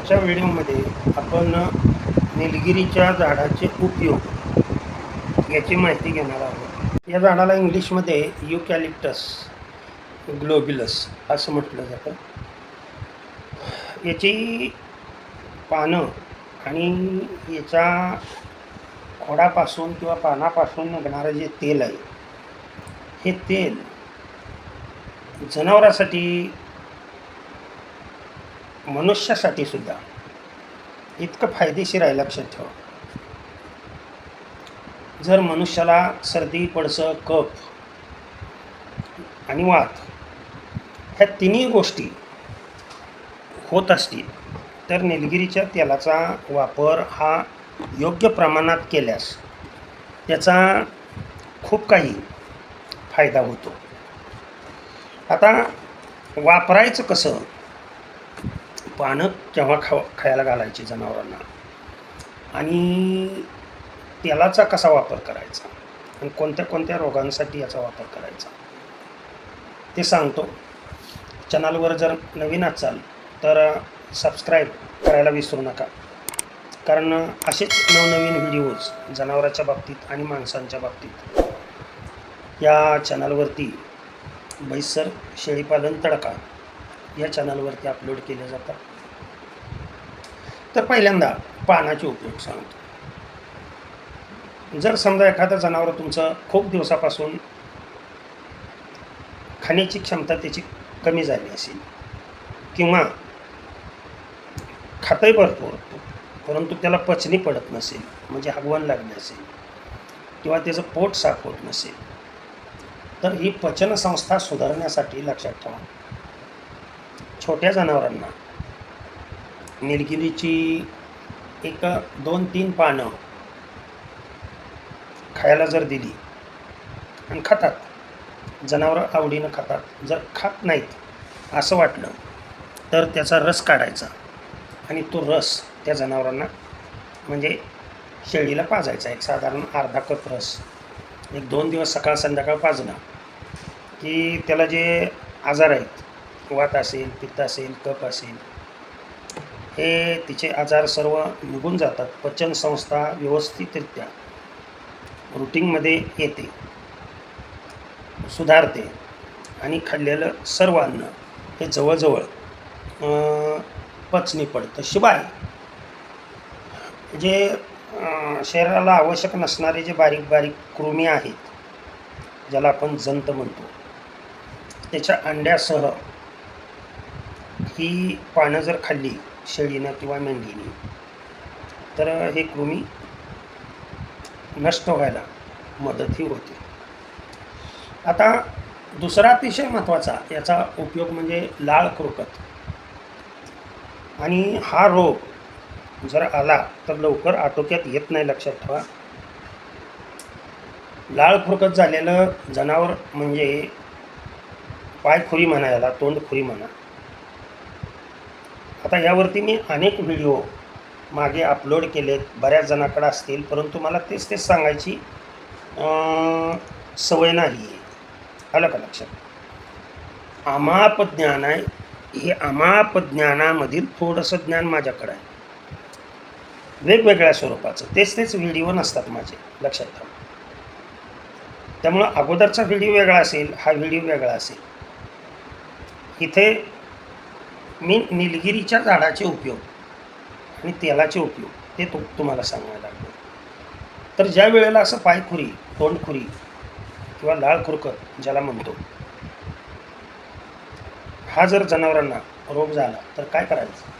आजच्या व्हिडिओमध्ये आपण निलगिरीच्या झाडाचे उपयोग याची माहिती घेणार आहोत. या झाडाला इंग्लिशमध्ये युकॅलिप्टस ग्लोबिलस असं म्हटलं जातं. याची पानं आणि याच्या खोडापासून किंवा पानापासून निघणारं जे तेल आहे, हे तेल जनावरांसाठी मनुष्यासाठी सुद्धा इतकं फायदेशीर आहे. लक्षात ठेवा, जर मनुष्याला सर्दी, पडसं, कफ आणि वात ह्या तिन्ही गोष्टी होत असतील तर निलगिरीच्या तेलाचा वापर हा योग्य प्रमाणात केल्यास त्याचा खूप काही फायदा होतो. आता वापरायचं कसं, पानं केव्हा खायला घालायची जनावरांना आणि तेलाचा कसा वापर करायचा आणि कोणत्या कोणत्या रोगांसाठी याचा वापर करायचा ते सांगतो. चॅनलवर जर नवीन असाल तर सबस्क्राईब करायला विसरू नका, कारण असेच नवनवीन व्हिडिओज जनावरांच्या बाबतीत आणि माणसांच्या बाबतीत या चॅनलवरती बैसर शेळीपालन तडका या चॅनलवरती अपलोड केले जातात. तर पहिल्यांदा पानाचे उपयोग सांगतो. जर समजा एखादं जनावर तुमचं खूप दिवसापासून खाण्याची क्षमता त्याची कमी झाली असेल किंवा खातंही भरपूर परंतु त्याला पचनी पडत नसेल, म्हणजे हगवण लागली असेल किंवा त्याचं पोट साफ होत नसेल, तर ही पचनसंस्था सुधारण्यासाठी लक्षात ठेवा, छोट्या जनावरांना निलगिरीची 1-2-3 पानं खायला जर दिली आणि खातात, जनावरं आवडीनं खातात. जर खात नाहीत असं वाटलं तर त्याचा रस काढायचा आणि तो रस त्या जनावरांना म्हणजे शेळीला पाजायचा. एक साधारण अर्धा कप रस 1-2 दिवस सकाळ संध्याकाळ पाजला की त्याला जे आजार आहेत, वात असेल, पित्त असेल, कफ असेल, हे तिचे आजार सर्व निघून जातात. पचनसंस्था व्यवस्थितरित्या रुटीनमध्ये येते, सुधारते आणि खाल्लेलं सर्व अन्न हे जवळजवळ पचनी पडतं. शिवाय जे शरीराला आवश्यक नसणारे जे बारीक बारीक कृमी आहेत, ज्याला आपण जंत म्हणतो, त्याच्या अंड्यासह ही पानं जर खाल्ली शेळीनं किंवा मेंढीने तर हे कृमी नष्ट व्हायला मदतही होते. आता दुसरा अतिशय महत्त्वाचा याचा उपयोग म्हणजे लाळ खुरकत. आणि हा रोग जर आला तर लवकर आटोक्यात येत नाही. लक्षात ठेवा, लाळ खुरकत झालेलं जनावर म्हणजे पायखुरी म्हणा, याला तोंडखुरी म्हणा. आता यावरती मी अनेक व्हिडिओ मागे अपलोड केलेत, बऱ्याच जणांकडे असतील, परंतु मला तेच सांगायची सवय नाही आहे. आलं का लक्षात? अमाप ज्ञान आहे, हे अमाप ज्ञानामधील थोडंसं ज्ञान माझ्याकडं आहे, वेगवेगळ्या स्वरूपाचं. तेच व्हिडिओ नसतात माझे, लक्षात ठेवा. त्यामुळं अगोदरचा व्हिडिओ वेगळा असेल, हा व्हिडिओ वेगळा असेल. इथे मी निलगिरीच्या झाडाचे उपयोग आणि तेलाचे उपयोग ते तुम्हाला सांगायला लागलो. तर ज्या वेळेला असं पायखुरी, तोंडखुरी किंवा लाळ खुरकत ज्याला म्हणतो, हा जर जनावरांना रोग झाला तर काय करायचं?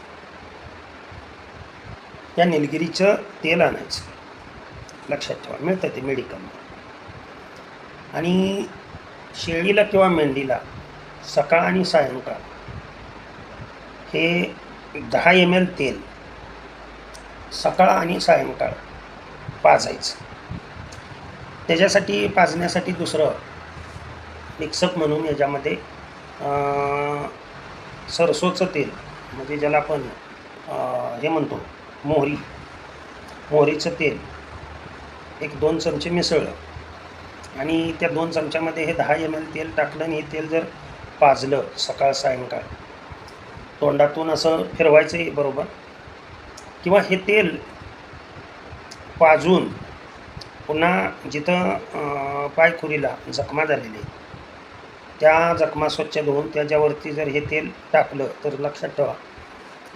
त्या निलगिरीचं तेल आणायचं. लक्षात ठेवा, मिळतं ते मेडिकलमध्ये. आणि शेळीला किंवा मेंढीला सकाळ आणि सायंकाळ हे 10 ml तेल सकाळ आणि सायंकाळ पाजायचं. त्याच्यासाठी पाजण्यासाठी दुसरं मिक्सअप म्हणून याच्यामध्ये सरसोचं तेल, म्हणजे ज्याला आपण हे म्हणतो मोहरीचं तेल 1-2 चमचे मिसळलं आणि त्या 2 चमच्यामध्ये हे 10 ml तेल टाकलं आणि हे तेल जर पाजलं सकाळ सायंकाळ, तोंडातून असं फिरवायचं आहे बरोबर, किंवा हे तेल पाजून पुन्हा जिथं पायखुरीला जखमा झालेली त्या जखमा स्वच्छ धुवून त्याच्यावरती जर हे तेल टाकलं तर लक्षात ठेवा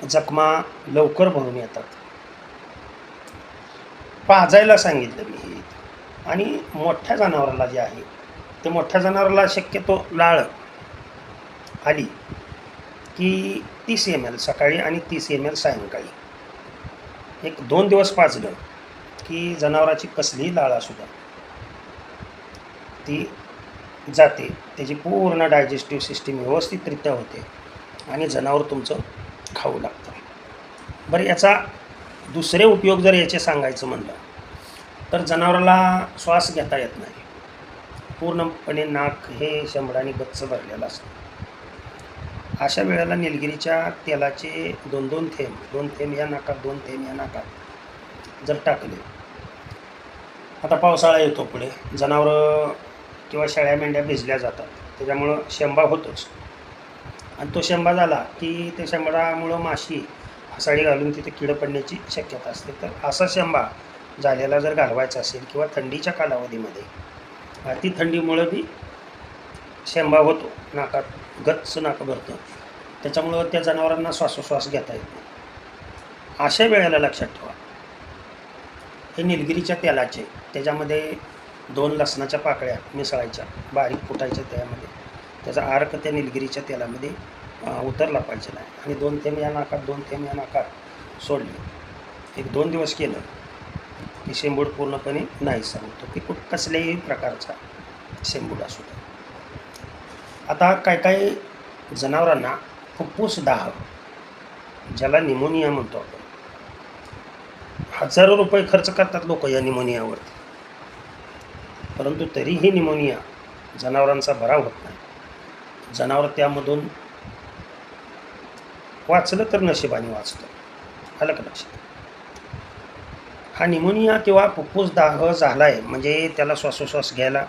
जखमा लवकर भरून येतात. पाजायला सांगितलं मी हे. आणि मोठ्या जनावराला जे आहे ते मोठ्या जनावराला शक्यतो लाळ आली की 30 ml सकाळी आणि 30 ml सायंकाळी 1-2 दिवस पाजलं की जनावराची कसलीही लाळ असू द्या ती जाते, त्याची पूर्ण डायजेस्टिव्ह सिस्टीम व्यवस्थितरित्या होते आणि जनावर तुमचं खाऊ लागतं. बरं, याचा दुसरे उपयोग जर याचे सांगायचं म्हणलं तर जनावराला श्वास घेता येत नाही. पूर्णपणे नाक हे शेंबडाने गच्च भरलेलं असतं. अशा वेळेला निलगिरीच्या तेलाचे 2-2 थेंब, 2 थेंब या नाकात 2 थेंब या नाकात जर टाकले. आता पावसाळा येतो पुढे, जनावरं किंवा शेळ्या मेंढ्या भिजल्या जातात, त्याच्यामुळं शेंबा होतोच. आणि तो शेंबा झाला की त्या शेंबामुळं माशी हसाळी घालून तिथे कीड पडण्याची शक्यता असते. तर असा शेंबा झालेला जर घालवायचा असेल किंवा थंडीच्या कालावधीमध्ये अति थंडीमुळं बी शेंबा होतो, नाकात गच्च नाक भरतं, त्याच्यामुळं त्या जनावरांना श्वासोश्वास घेता येत नाही. अशा वेळेला लक्षात ठेवा हे निलगिरीच्या तेलाचे त्याच्यामध्ये 2 लसणाच्या पाकळ्या मिसळायच्या, बारीक फुटायच्या त्यामध्ये, त्याचा अर्क त्या निलगिरीच्या तेलामध्ये उतरला पाहिजे नाही. आणि 2 थेंब या नाकात 2 थेंब या नाकात सोडले 1-2 दिवस केलं की शेंबूड पूर्णपणे नाहीसा होतो, की कसल्याही प्रकारचा शेंबूड असू द्या. आता काही जनावरांना फुफ्फुस दाह, ज्याला निमोनिया म्हणतो आपण, हजारो रुपये खर्च करतात लोक या निमोनियावरती, परंतु तरीही निमोनिया जनावरांचा बरा होत नाही. जनावर त्यामधून वाचलं तर नशिबाने वाचतं. आलं का लक्षात? हा निमोनिया किंवा फुफ्फुस दाह झाला आहे म्हणजे त्याला श्वासोश्वास घ्यायला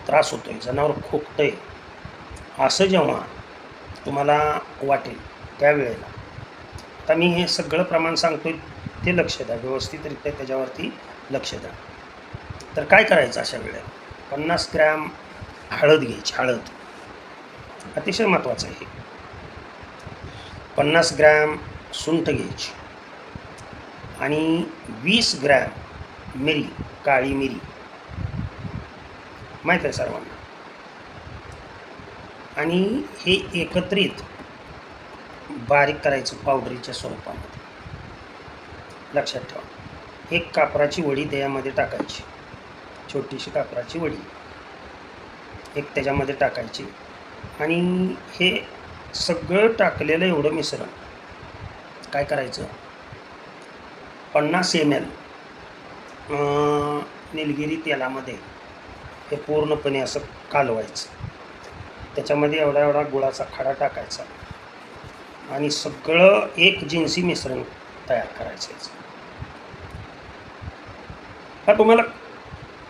त्रास होतो आहे, जनावर खोकतं आहे, असं जेव्हा तुम्हाला वाटेल त्यावेळेला, आता मी हे सगळं प्रमाण सांगतो आहे ते लक्ष द्या, व्यवस्थितरित्या त्याच्यावरती लक्ष द्या. तर काय करायचं अशा वेळेला? 50 ग्रॅम हळद घ्यायची, हळद अतिशय महत्त्वाचं आहे. 50 ग्रॅम सुंठ घ्यायची आणि 20 ग्रॅम मिरी, काळी मिरी, माहीत आहे सर्वांना. आणि हे एकत्रित बारीक करायचं पावडरीच्या स्वरूपामध्ये. लक्षात ठेवा, एक कापराची वडी त्यामध्ये टाकायची, छोटीशी कापराची वडी एक त्याच्यामध्ये टाकायची. आणि हे सगळं टाकलेलं एवढं मिश्रण काय करायचं, 50 ml निलगिरी तेलामध्ये हे पूर्णपणे असं कालवायचं. त्याच्यामध्ये एवढा गुळाचा खडा टाकायचा आणि सगळं एक जिन्सी मिश्रण तयार करायचं. हा तुम्हाला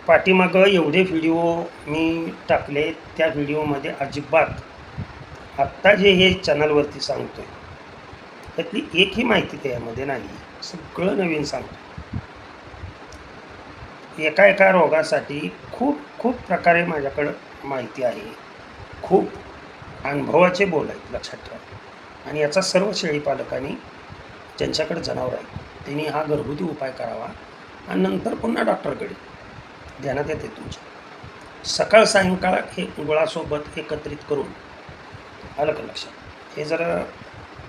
पाठीमागं एवढे व्हिडिओ मी टाकले, त्या व्हिडिओमध्ये अजिबात आत्ता जे हे चॅनलवरती सांगतो आहे त्यातली एकही माहिती त्यामध्ये नाही, सगळं नवीन सांगतो. एका रोगासाठी खूप प्रकारे माझ्याकडं माहिती आहे, खूप अनुभवाचे बोल आहेत, लक्षात ठेवा. आणि याचा सर्व शेळीपालकांनी ज्यांच्याकडे जनावर आहे त्यांनी हा घरगुती उपाय करावा आणि नंतर पुन्हा डॉक्टरकडे ध्यानात येते तुमच्या. सकाळ सायंकाळ हे गुळासोबत एकत्रित करून, आलं का लक्षात, हे जर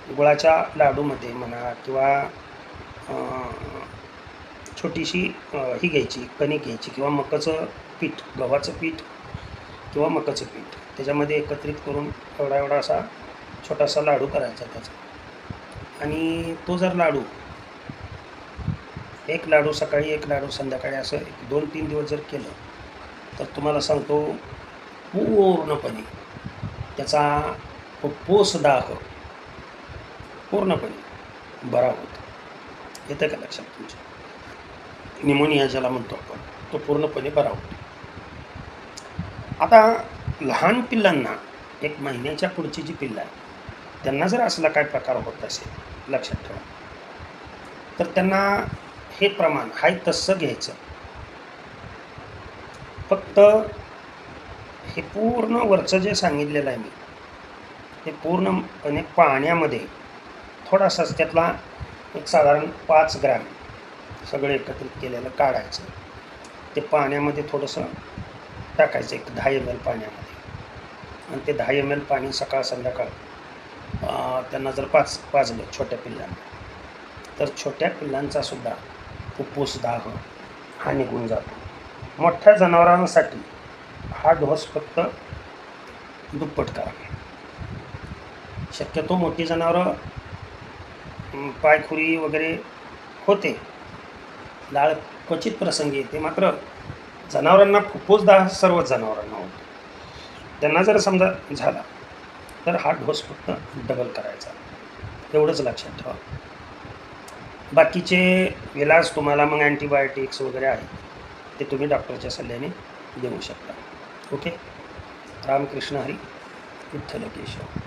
गुळाच्या लाडूमध्ये म्हणा किंवा छोटीशी ही घ्यायची, कणिक घ्यायची किंवा मकाचं पीठ, गव्हाचं पीठ किंवा मकाचं पीठ त्याच्यामध्ये एकत्रित करून एवढा असा छोटासा लाडू करायचा त्याचा. आणि तो जर लाडू, एक लाडू सकाळी एक लाडू संध्याकाळी असं 2-3 दिवस जर केलं तर तुम्हाला सांगतो पूर्णपणे त्याचा फुफ्फुस दाह पूर्णपणे बरा होतो. येतं का लक्षात तुमच्या? निमोनिया ज्याला म्हणतो आपण, तो पूर्णपणे बरा होतो. आता लहान पिल्लांना, 1 महिन्याच्या पुढची जी पिल्लं आहे त्यांना जर असला काय प्रकार होत असेल, लक्षात ठेवा तर त्यांना हे प्रमाण हाय तसं घ्यायचं. फक्त हे पूर्ण वरचं जे सांगितलेलं आहे मी, ते पूर्णपणे पाण्यामध्ये थोडासाच त्यातला एक साधारण 5 ग्रॅम सगळं एकत्रित केलेलं काढायचं. ते पाण्यामध्ये थोडंसं टाकायचं, एक 10 ml पाण्यामध्ये, आणि ते 10 ml पाणी सकाळ संध्याकाळ त्यांना जर पाजलं छोट्या पिल्लांना, तर छोट्या पिल्लांचा सुद्धा फुफ्फुस दाह हा निघून जातो. मोठ्या जनावरांसाठी हा डोस फक्त दुप्पट करा. शक्यतो मोठी जनावरं पायखुरी वगैरे होते, लाळ क्वचित प्रसंगी येते, मात्र जनावरांना फुफ्फुस दाह सर्वच जनावरांना होतो. त्यांना जर समजा झाला तर हा डोस फक्त डबल करायचा, एवढंच लक्षात ठेवा. बाकीचे इलाज तुम्हाला मग अँटीबायोटिक्स वगैरे आहेत ते तुम्ही डॉक्टरच्या सल्ल्याने देऊ शकता. ओके. रामकृष्ण हरी, विठ्ठल केशव.